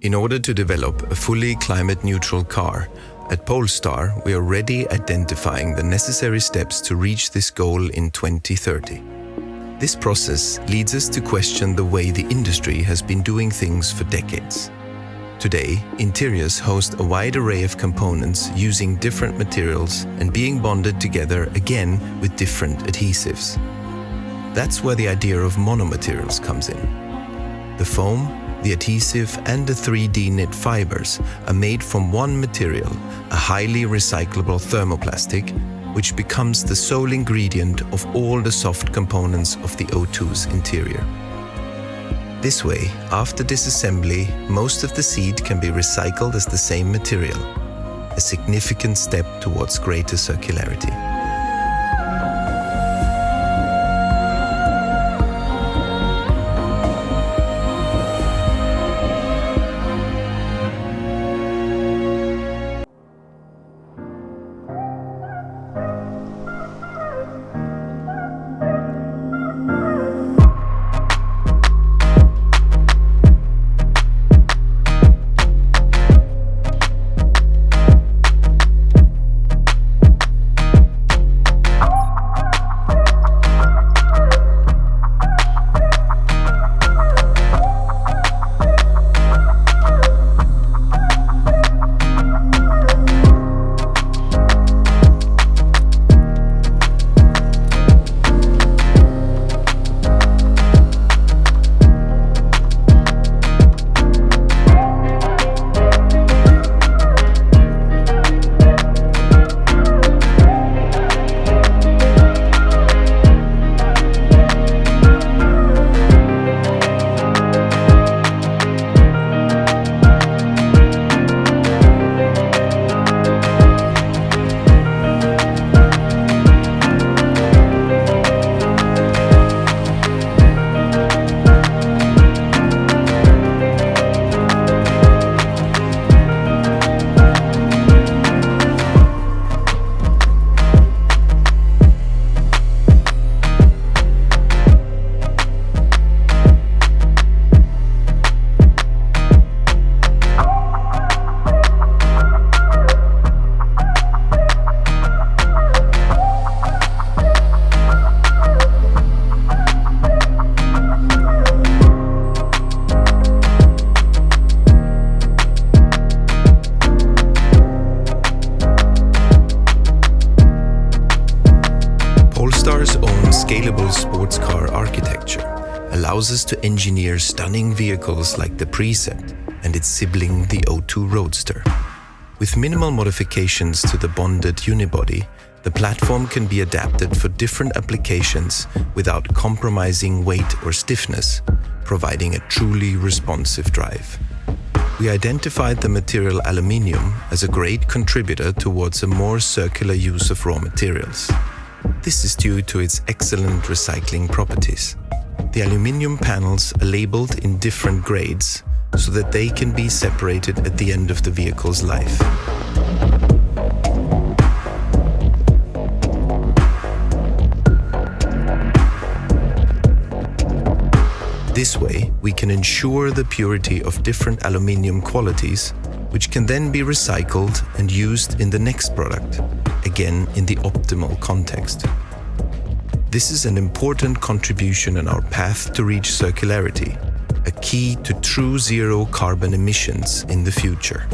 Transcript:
In order to develop a fully climate-neutral car, at Polestar we are already identifying the necessary steps to reach this goal in 2030. This process leads us to question the way the industry has been doing things for decades. Today, interiors host a wide array of components using different materials and being bonded together again with different adhesives. That's where the idea of monomaterials comes in. The foam, the adhesive and the 3D knit fibers are made from one material, a highly recyclable thermoplastic, which becomes the sole ingredient of all the soft components of the O2's interior. This way, after disassembly, most of the seat can be recycled as the same material, a significant step towards greater circularity. Polestar's own scalable sports car architecture allows us to engineer stunning vehicles like the Precept and its sibling the O2 Roadster. With minimal modifications to the bonded unibody, the platform can be adapted for different applications without compromising weight or stiffness, providing a truly responsive drive. We identified the material aluminium as a great contributor towards a more circular use of raw materials. This is due to its excellent recycling properties. The aluminium panels are labeled in different grades so that they can be separated at the end of the vehicle's life. This way, we can ensure the purity of different aluminium qualities, which can then be recycled and used in the next product, again in the optimal context. This is an important contribution in our path to reach circularity, a key to true zero carbon emissions in the future.